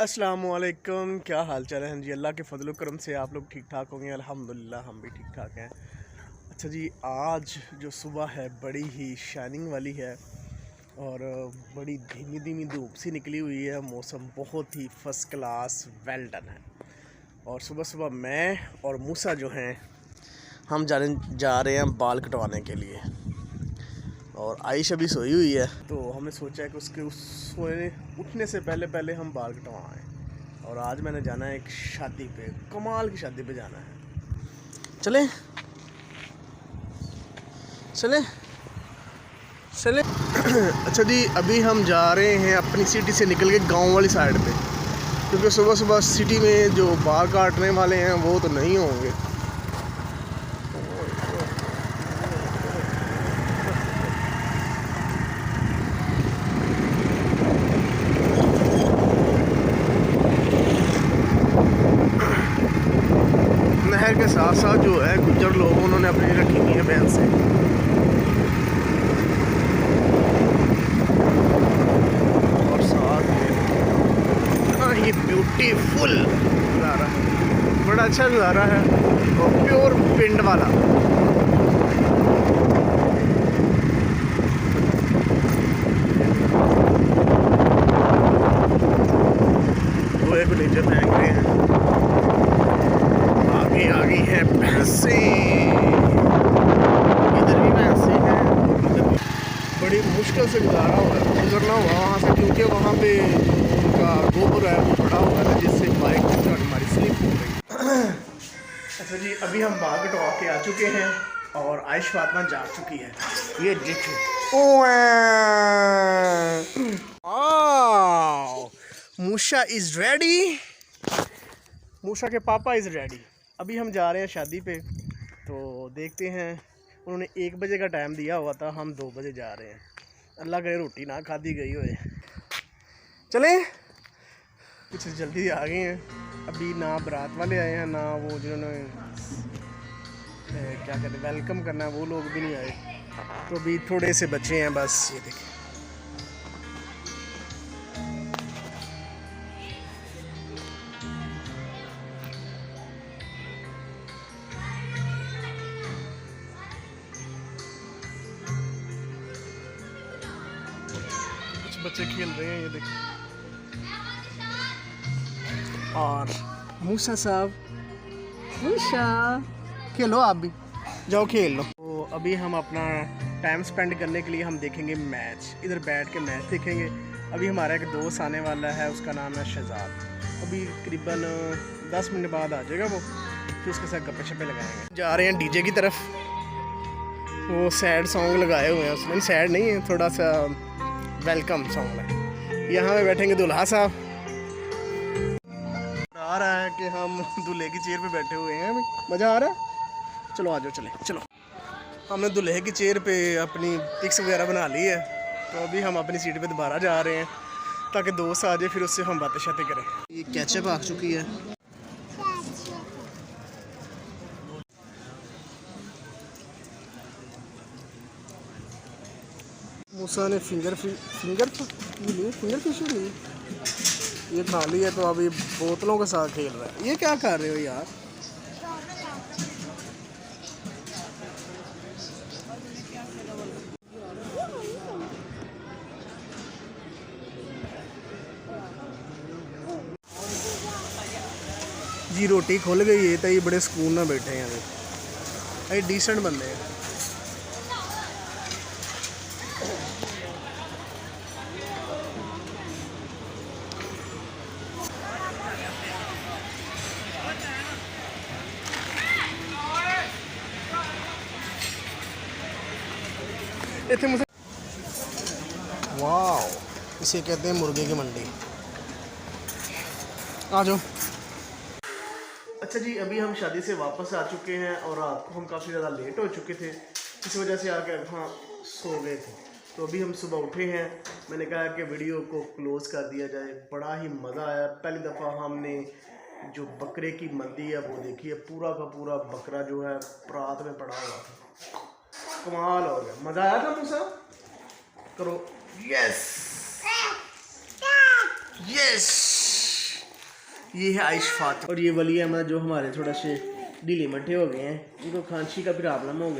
अस्सलामुअलैकुम, क्या हाल चाल है। हाँ जी, अल्लाह के फजल करम से आप लोग ठीक ठाक होंगे। अल्हम्दुलिल्लाह हम भी ठीक ठाक हैं। अच्छा जी, आज जो सुबह है बड़ी ही शाइनिंग वाली है और बड़ी धीमी धीमी धूप सी निकली हुई है। मौसम बहुत ही फ़र्स्ट क्लास वेल डन है। और सुबह सुबह मैं और मूसा जो हैं हम जा रहे हैं बाल कटवाने के लिए। और आयशा भी सोई हुई है, तो हमने सोचा है कि उसके सोने उठने से पहले पहले हम बाल कटवाएं। और आज मैंने जाना है एक शादी पे, कमाल की शादी पे जाना है। चले चले चले अच्छा जी, अभी हम जा रहे हैं अपनी सिटी से निकल के गांव वाली साइड पे, क्योंकि सुबह सुबह सिटी में जो बाल काटने वाले हैं वो तो नहीं होंगे। नहर के साथ साथ जो है गुज्जर लोग उन्होंने अपनी रखी हुई है बैल से। और साथ में ये ब्यूटीफुल नज़ारा है, बड़ा अच्छा नज़ारा है और प्योर पिंड वाला। गोए को नीचे फेंक रहे हैं, आगे आगे है भैंसे, इधर भी भैंसे हैं, इधर भी। बड़ी मुश्किल से गुजरना हुआ वहाँ से, क्योंकि वहाँ पे उनका गोबर है वो पड़ा हुआ था, जिससे बाइक हमारी स्लिप हो गई। अच्छा जी, अभी हम बाल कटवा के आ चुके हैं और आयश फातिमा जा चुकी है। ये देखिए, मूसा इज़ रेडी, मूसा के पापा इज़ रेडी। अभी हम जा रहे हैं शादी पे, तो देखते हैं। उन्होंने 1 बजे का टाइम दिया हुआ था, हम 2 बजे जा रहे हैं। अल्लाह करे रोटी ना खादी गई होए। चलें, कुछ जल्दी आ गए हैं। अभी ना बारात वाले आए हैं, ना वो जिन्होंने क्या कहते हैं वेलकम करना है वो लोग भी नहीं आए, तो अभी थोड़े से बच्चे हैं बस। ये देखें, बच्चे खेल रहे हैं, ये देखिए। और मूसा साहब, मूसा खेलो, आप भी जाओ खेल लो। तो अभी हम अपना टाइम स्पेंड करने के लिए हम देखेंगे मैच, इधर बैठ के मैच देखेंगे। अभी हमारा एक दोस्त आने वाला है, उसका नाम है शहजाद। अभी करीबन 10 मिनट बाद आ जाएगा वो, फिर उसके साथ गप्पे शप्पे लगाएंगे। जा रहे हैं डीजे की तरफ, वो सैड सॉन्ग लगाए हुए हैं उसमें। सैड नहीं है, थोड़ा सा वेलकम सॉन्ग है। यहाँ पे बैठेंगे दूल्हा साहब। आ रहा है कि हम दूल्हे की चेयर पे बैठे हुए हैं, मज़ा आ रहा है। चलो आ जाओ, चले चलो। हमने दूल्हे की चेयर पे अपनी पिक्स वगैरह बना ली है, तो अभी हम अपनी सीट पे दोबारा जा रहे हैं ताकि दोस्त आ जाए, फिर उससे हम बातें शातें करें। ये कैचअप आ चुकी है। मूसा ने फिंगर फिश ली, ये खा ली है, तो अभी बोतलों के साथ खेल रहा है। ये क्या कर रहे हो यार। जी रोटी खुल गई है, तो ये बड़े सुकून में बैठे हैं। ये डिसेंट बंदे हैं। इतने मुझे वाह, इसे कहते हैं मुर्गे की मंडी। आ जाओ। अच्छा जी, अभी हम शादी से वापस आ चुके हैं और रात को हम काफ़ी ज़्यादा लेट हो चुके थे, इस वजह से आकर हाँ सो गए थे। तो अभी हम सुबह उठे हैं, मैंने कहा कि वीडियो को क्लोज़ कर दिया जाए। बड़ा ही मज़ा आया। पहली दफ़ा हमने जो बकरे की मंदी है वो देखी है। पूरा का पूरा बकरा जो है परात में पड़ा हुआ था, कमाल हो गया, मज़ा आया था। मूसा करो, यस यस। ये है आइशफात और ये वली अहमद जो हमारे थोड़ा से ढीले मट्टे हो गए हैं, इनको खांसी का प्रॉब्लम हो गई।